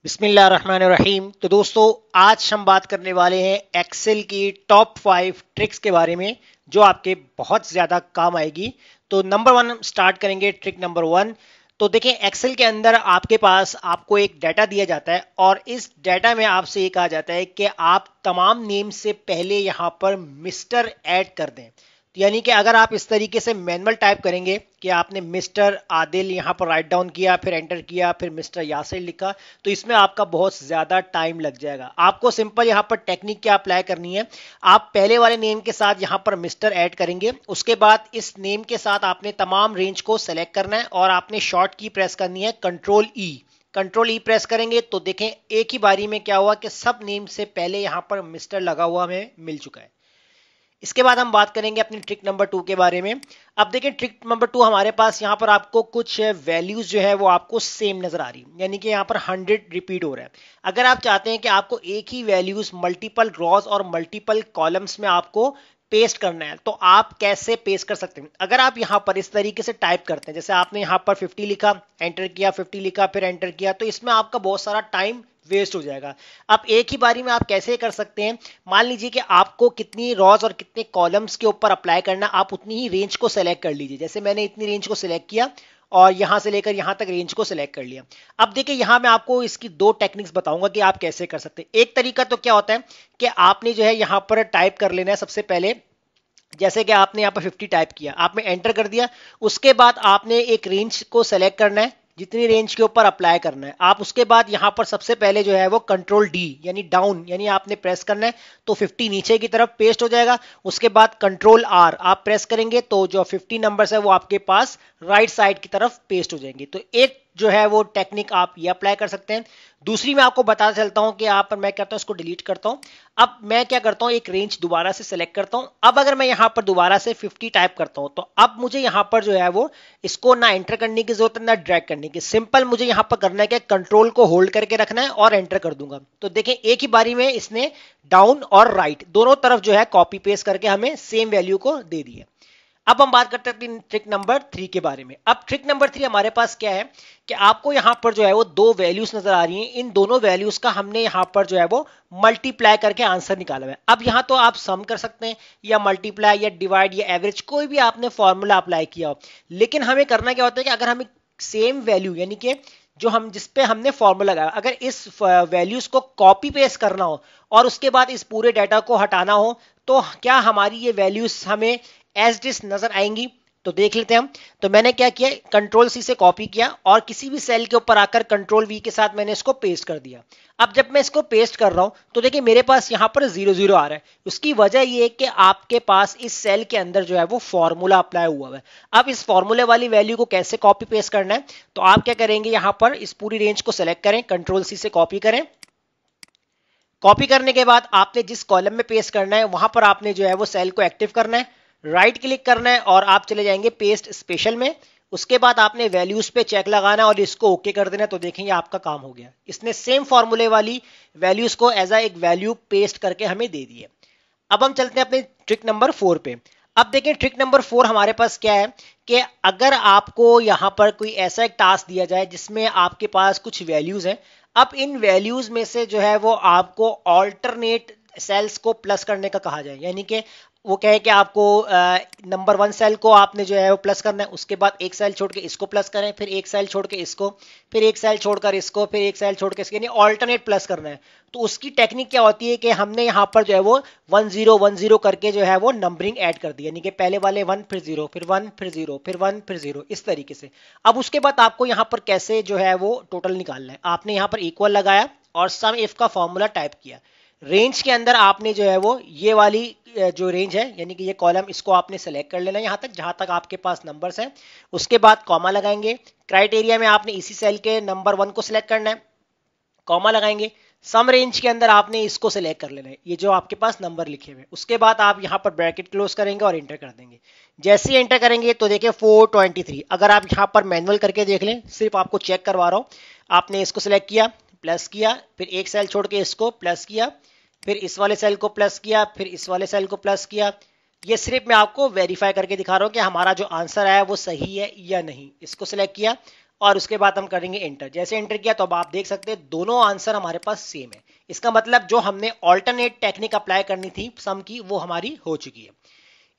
बिस्मिल्लाहिर्रहमानिर्रहीम। तो दोस्तों, आज हम बात करने वाले हैं एक्सेल की टॉप 5 ट्रिक्स के बारे में जो आपके बहुत ज़्यादा काम आएगी। तो नंबर वन स्टार्ट करेंगे, ट्रिक नंबर वन। तो देखें, एक्सेल के अंदर आपके पास आपको एक डाटा दिया जाता है और इस डाटा में आपसे ये कहा जाता है कि आप तमाम नेम से पहले यहाँ पर मिस्टर ऐड कर दें। तो यानी कि अगर आप इस तरीके से मैनुअल टाइप करेंगे कि आपने मिस्टर आदिल यहाँ पर राइट डाउन किया, फिर एंटर किया, फिर मिस्टर यासिर लिखा, तो इसमें आपका बहुत ज़्यादा टाइम लग जाएगा। आपको सिंपल यहाँ पर टेक्निक क्या अप्लाई करनी है, आप पहले वाले नेम के साथ यहाँ पर मिस्टर ऐड करेंगे, उसके बाद इस नेम के साथ आपने तमाम रेंज को सेलेक्ट करना है और आपने शॉर्ट की प्रेस करनी है कंट्रोल ई प्रेस करेंगे तो देखें एक ही बारी में क्या हुआ कि सब नेम से पहले यहाँ पर मिस्टर लगा हुआ हमें मिल चुका है। इसके बाद हम बात करेंगे अपनी ट्रिक नंबर 2 के बारे में। अब देखिए, ट्रिक नंबर 2 हमारे पास यहाँ पर आपको कुछ वैल्यूज जो है वो आपको सेम नजर आ रही है, यानी कि यहाँ पर 100 रिपीट हो रहा है। अगर आप चाहते हैं कि आपको एक ही वैल्यूज मल्टीपल रॉज और मल्टीपल कॉलम्स में आपको पेस्ट करना है, तो आप कैसे पेस्ट कर सकते हैं? अगर आप यहाँ पर इस तरीके से टाइप करते हैं, जैसे आपने यहाँ पर 50 लिखा, एंटर किया, 50 लिखा, फिर एंटर किया, तो इसमें आपका बहुत सारा टाइम वेस्ट हो जाएगा। अब एक ही बारी में आप कैसे कर सकते हैं, मान लीजिए कि आपको कितनी रॉज और कितने कॉलम्स के ऊपर अप्लाई करना, आप उतनी ही रेंज को सेलेक्ट कर लीजिए। जैसे मैंने इतनी रेंज को सिलेक्ट किया और यहां से लेकर यहां तक रेंज को सिलेक्ट कर लिया। अब देखिए, यहां मैं आपको इसकी दो टेक्निक्स बताऊंगा कि आप कैसे कर सकते हैं। एक तरीका तो क्या होता है कि आपने जो है यहां पर टाइप कर लेना है सबसे पहले, जैसे कि आपने यहाँ पर 50 टाइप किया, आपने एंटर कर दिया, उसके बाद आपने एक रेंज को सेलेक्ट करना है, जितनी रेंज के ऊपर अप्लाई करना है आप, उसके बाद यहां पर सबसे पहले जो है वो कंट्रोल डी यानी डाउन यानी आपने प्रेस करना है, तो 50 नीचे की तरफ पेस्ट हो जाएगा। उसके बाद कंट्रोल आर आप प्रेस करेंगे तो जो 50 नंबर्स है वो आपके पास राइट साइड की तरफ पेस्ट हो जाएंगे। तो एक जो है वो टेक्निक आप ये अप्लाई कर सकते हैं। दूसरी मैं आपको बता चलता हूं कि आप, मैं करता हूं इसको डिलीट करता हूं। अब मैं क्या करता हूं, एक रेंज दोबारा से सिलेक्ट करता हूं। अब अगर मैं यहां पर दोबारा से 50 टाइप करता हूं, तो अब मुझे यहां पर जो है वो इसको ना एंटर करने की जरूरत है ना ड्रैग करने की, सिंपल मुझे यहां पर करना है कि कंट्रोल को होल्ड करके रखना है और एंटर कर दूंगा। तो देखें एक ही बारी में इसने डाउन और राइट दोनों तरफ जो है कॉपी पेस्ट करके हमें सेम वैल्यू को दे दी है। अब हम बात करते हैं ट्रिक नंबर 3 के बारे में। अब ट्रिक नंबर 3 हमारे पास क्या है कि आपको यहां पर जो है वो दो वैल्यूज नजर आ रही हैं, इन दोनों वैल्यूज का हमने यहां पर जो है वो मल्टीप्लाई करके आंसर निकाला है। अब यहां तो आप सम कर सकते हैं या मल्टीप्लाई या डिवाइड या एवरेज, कोई भी आपने फॉर्मूला अप्लाई किया हो, लेकिन हमें करना क्या होता है कि अगर हमें सेम वैल्यू यानी कि जो हम जिस पे हमने फॉर्मूला लगाया, अगर इस वैल्यूज को कॉपी पेस्ट करना हो और उसके बाद इस पूरे डाटा को हटाना हो, तो क्या हमारी ये वैल्यूज हमें एज डिस नजर आएंगी? तो देख लेते हैं हम। तो मैंने क्या किया, कंट्रोल सी से कॉपी किया और किसी भी सेल के ऊपर आकर कंट्रोल वी के साथ मैंने इसको पेस्ट कर दिया। अब जब मैं इसको पेस्ट कर रहा हूं तो देखिए मेरे पास यहां पर 0 0 आ रहा है। उसकी वजह यह है कि आपके पास इस सेल के अंदर जो है वो फॉर्मूला अप्लाई हुआ है। अब इस फॉर्मूले वाली वैल्यू को कैसे कॉपी पेस्ट करना है, तो आप क्या करेंगे, यहां पर इस पूरी रेंज को सेलेक्ट करें, कंट्रोल सी से कॉपी करें। कॉपी करने के बाद आपने जिस कॉलम में पेस्ट करना है वहां पर आपने जो है वो सेल को एक्टिव करना है, राइट क्लिक करना है और आप चले जाएंगे पेस्ट स्पेशल में। उसके बाद आपने वैल्यूज पे चेक लगाना और इसको ओके कर देना। तो देखेंगे आपका काम हो गया, इसने सेम फॉर्मूले वाली वैल्यूज को एज एक वैल्यू पेस्ट करके हमें दे दी है। अब हम चलते हैं अपने ट्रिक नंबर 4 पे। अब देखें ट्रिक नंबर 4 हमारे पास क्या है कि अगर आपको यहां पर कोई ऐसा एक टास्क दिया जाए जिसमें आपके पास कुछ वैल्यूज हैं, अब इन वैल्यूज में से जो है वो आपको ऑल्टरनेट सेल्स को प्लस करने का कहा जाए, यानी कि वो कहे कि आपको नंबर 1 सेल को आपने जो है वो प्लस करना है, उसके बाद एक सेल छोड़ के इसको प्लस करें, फिर एक सेल छोड़ के इसको, फिर एक सेल छोड़कर इसको, फिर एक सेल छोड़ के इसको, यानी ऑल्टरनेट प्लस करना है। तो उसकी टेक्निक क्या होती है कि हमने यहाँ पर जो है वो 1 0 1 0 करके जो है वो नंबरिंग ऐड कर दी, यानी कि पहले वाले 1 फिर 0 फिर 1 फिर 0 फिर 1 फिर 0, इस तरीके से। अब उसके बाद आपको यहाँ पर कैसे जो है वो टोटल निकालना है, आपने यहाँ पर इक्वल लगाया और सम इफ का फॉर्मूला टाइप किया। रेंज के अंदर आपने जो है वो ये वाली जो रेंज है यानी कि ये कॉलम, इसको आपने सेलेक्ट कर लेना यहां तक जहां तक आपके पास नंबर्स हैं। उसके बाद कॉमा लगाएंगे, क्राइटेरिया में आपने इसी सेल के नंबर 1 को सिलेक्ट करना है, कॉमा लगाएंगे। सम रेंज के अंदर आपने इसको सिलेक्ट कर लेना है, ये जो आपके पास नंबर लिखे हुए। उसके बाद आप यहां पर ब्रैकेट क्लोज करेंगे और एंटर कर देंगे। जैसे ही एंटर करेंगे तो देखिए 423। अगर आप यहां पर मैनुअल करके देख लें, सिर्फ आपको चेक करवा रहा हूं, आपने इसको सिलेक्ट किया, प्लस किया, फिर एक सेल छोड़ के इसको प्लस किया, फिर इस वाले सेल को प्लस किया, फिर इस वाले सेल को प्लस किया। ये सिर्फ मैं आपको वेरीफाई करके दिखा रहा हूं कि हमारा जो आंसर आया वो सही है या नहीं। इसको सिलेक्ट किया, और उसके बाद हम करेंगे एंटर। जैसे एंटर किया तो अब आप देख सकते हैं दोनों आंसर हमारे पास सेम है। इसका मतलब जो हमने ऑल्टरनेट टेक्निक अप्लाई करनी थी सम की, वो हमारी हो चुकी है।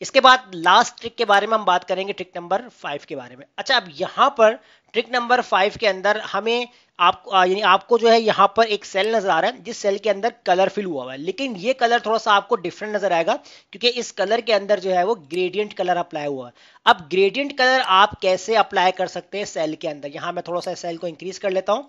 इसके बाद लास्ट ट्रिक के बारे में हम बात करेंगे, ट्रिक नंबर 5 के बारे में। अच्छा, अब यहां पर ट्रिक नंबर 5 के अंदर हमें यानी आपको जो है यहां पर एक सेल नजर आ रहा है जिस सेल के अंदर कलर फिल हुआ हुआ है, लेकिन ये कलर थोड़ा सा आपको डिफरेंट नजर आएगा क्योंकि इस कलर के अंदर जो है वो ग्रेडियंट कलर अप्लाई हुआ है। अब ग्रेडियंट कलर आप कैसे अप्लाई कर सकते हैं सेल के अंदर, यहां मैं थोड़ा सा सेल को इंक्रीज कर लेता हूं।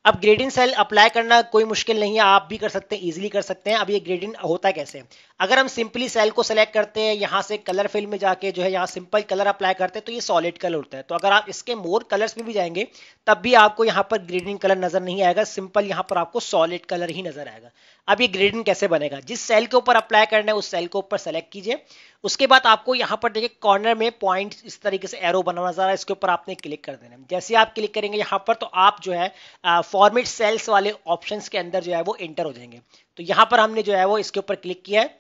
अब ग्रेडियंट सेल अप्लाई करना कोई मुश्किल नहीं है, आप भी कर सकते हैं, इजीली कर सकते हैं। अब ये ग्रेडियंट होता कैसे, अगर हम सिंपली सेल को सेलेक्ट करते हैं, यहां से कलर फिल में जाके जो है यहाँ सिंपल कलर अप्लाई करते हैं तो ये सॉलिड कलर होता है। तो अगर आप इसके मोर कलर्स में भी जाएंगे तब भी आपको यहाँ पर ग्रेडियंट कलर नजर नहीं आएगा, सिंपल यहाँ पर आपको सॉलिड कलर ही नजर आएगा। अब ये ग्रेडियंट कैसे बनेगा, जिस सेल के ऊपर अप्लाई करना है उस सेल के ऊपर सेलेक्ट कीजिए। उसके बाद आपको यहाँ पर देखिए कॉर्नर में पॉइंट इस तरीके से एरो बना नजर आ रहा है, इसके ऊपर आपने क्लिक कर देना है। जैसे आप क्लिक करेंगे यहाँ पर तो आप जो है फॉर्मेट सेल्स वाले ऑप्शंस के अंदर जो है वो एंटर हो जाएंगे। तो यहाँ पर हमने जो है वो इसके ऊपर क्लिक किया है।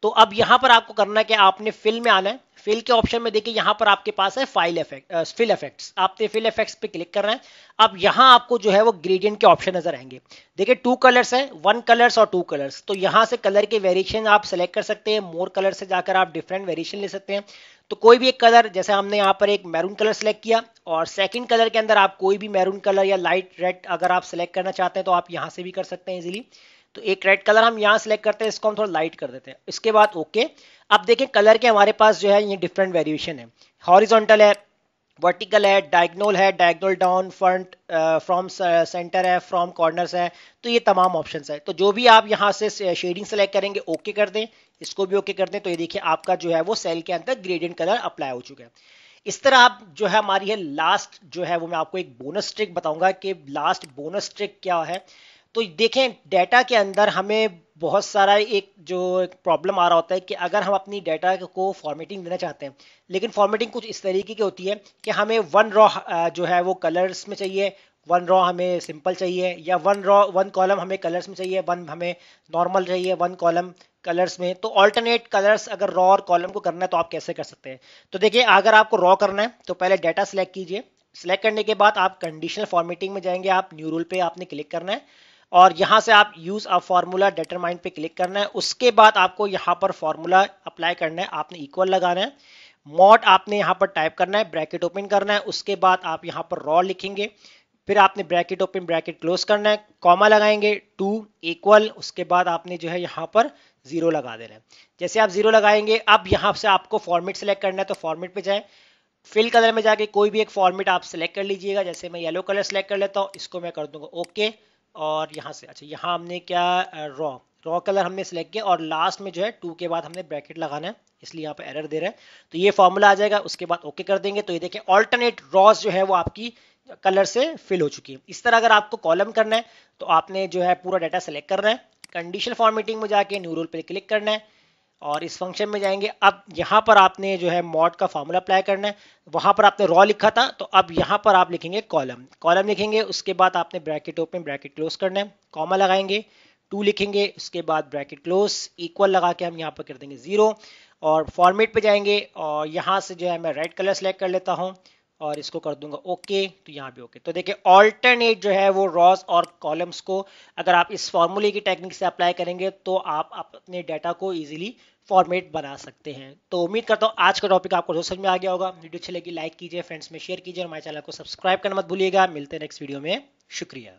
तो अब यहां पर आपको करना है कि आपने फिल में आना है। फिल के ऑप्शन में देखिए यहां पर आपके पास है फाइल इफेक्ट, फिल इफेक्ट्स, आपने फिल इफेक्ट्स पे क्लिक करना है। अब यहां आपको जो है वो ग्रेडियंट के ऑप्शन नजर आएंगे। देखिए 2 कलर्स है, 1 कलर्स और 2 कलर्स। तो यहां से कलर के वेरिएशन आप सेलेक्ट कर सकते हैं, मोर कलर से जाकर आप डिफरेंट वेरिएशन ले सकते हैं। तो कोई भी एक कलर, जैसे हमने यहाँ पर एक मैरून कलर सेलेक्ट किया और सेकंड कलर के अंदर आप कोई भी मैरून कलर या लाइट रेड अगर आप सेलेक्ट करना चाहते हैं तो आप यहां से भी कर सकते हैं इजीली। तो एक रेड कलर हम यहां सेलेक्ट करते हैं, इसको हम थोड़ा लाइट कर देते हैं। इसके बाद ओके। अब देखें कलर के हमारे पास जो है ये डिफरेंट वेरिएशन है, हॉरिजॉन्टल है, वर्टिकल है, डायगोनल है, diagonal down, front, from centre है, फ्रॉम कॉर्नर्स है। तो ये तमाम ऑप्शंस है। तो जो भी आप यहां से शेडिंग सेलेक्ट करेंगे ओके कर दें, इसको भी ओके कर दें। तो ये देखिए आपका जो है वो सेल के अंदर ग्रेडियंट कलर अप्लाई हो चुका है। इस तरह आप जो है हमारी है लास्ट जो है वो मैं आपको एक बोनस ट्रिक बताऊंगा कि लास्ट बोनस ट्रिक क्या है। तो देखें डेटा के अंदर हमें बहुत सारा एक जो प्रॉब्लम आ रहा होता है कि अगर हम अपनी डेटा को फॉर्मेटिंग देना चाहते हैं, लेकिन फॉर्मेटिंग कुछ इस तरीके की होती है कि हमें 1 रॉ जो है वो कलर्स में चाहिए, 1 रॉ हमें सिंपल चाहिए, या 1 कॉलम हमें कलर्स में चाहिए, 1 हमें नॉर्मल चाहिए, 1 कॉलम कलर्स में। तो ऑल्टरनेट कलर्स अगर रॉ और कॉलम को करना है तो आप कैसे कर सकते हैं। तो देखिए अगर आपको रॉ करना है तो पहले डाटा सेलेक्ट कीजिए। सेलेक्ट करने के बाद आप कंडीशनल फॉर्मेटिंग में जाएंगे, आप न्यू रूल पे आपने क्लिक करना है और यहां से आप यूज अ फार्मूला डिटरमाइन पे क्लिक करना है। उसके बाद आपको यहां पर फार्मूला अप्लाई करना है, आपने इक्वल लगाना है, मॉड आपने यहां पर टाइप करना है, ब्रैकेट ओपन करना है। उसके बाद आप यहां पर रॉ लिखेंगे, फिर आपने ब्रैकेट ओपन ब्रैकेट क्लोज करना है, कॉमा लगाएंगे, 2 इक्वल, उसके बाद आपने जो है यहां पर 0 लगा देना है। जैसे आप 0 लगाएंगे अब यहां से आपको फॉर्मेट सेलेक्ट करना है, तो फॉर्मेट पे जाए, फिल कलर में जाके कोई भी एक फॉर्मेट आप सेलेक्ट कर लीजिएगा। जैसे मैं येलो कलर सेलेक्ट कर लेता हूँ, इसको मैं कर दूंगा ओके। और यहाँ से अच्छा यहाँ हमने क्या रॉ रॉ कलर हमने सेलेक्ट किया और लास्ट में जो है 2 के बाद हमने ब्रैकेट लगाना है, इसलिए यहाँ पे एरर दे रहा है। तो ये फॉर्मूला आ जाएगा, उसके बाद ओके कर देंगे। तो ये देखिए ऑल्टरनेट रॉज जो है वो आपकी कलर से फिल हो चुकी है। इस तरह अगर आपको कॉलम करना है तो आपने जो है पूरा डाटा सेलेक्ट करना है, कंडीशनल फॉर्मेटिंग में जाके न्यू रूल पे क्लिक करना है और इस फंक्शन में जाएंगे। अब यहाँ पर आपने जो है मॉड का फार्मूला अप्लाई करना है, वहां पर आपने रॉ लिखा था तो अब यहाँ पर आप लिखेंगे कॉलम, कॉलम लिखेंगे। उसके बाद आपने ब्रैकेट ओपन ब्रैकेट क्लोज करना है, कॉमा लगाएंगे, 2 लिखेंगे, उसके बाद ब्रैकेट क्लोज, इक्वल लगा के हम यहाँ पर कर देंगे 0 और फॉर्मेट पे जाएंगे और यहाँ से जो है मैं रेड कलर सेलेक्ट कर लेता हूँ और इसको कर दूंगा ओके। तो यहाँ भी ओके। तो देखिए ऑल्टरनेट जो है वो रॉस और कॉलम्स को अगर आप इस फॉर्मूले की टेक्निक से अप्लाई करेंगे तो आप अपने डाटा को इजीली फॉर्मेट बना सकते हैं। तो उम्मीद करता हूँ आज का टॉपिक आपको समझ में आ गया होगा। वीडियो अच्छी लगी लाइक कीजिए, फ्रेंड्स में शेयर कीजिए और हमारे चैनल को सब्सक्राइब करना मत भूलिएगा। मिलते हैं नेक्स्ट वीडियो में, शुक्रिया।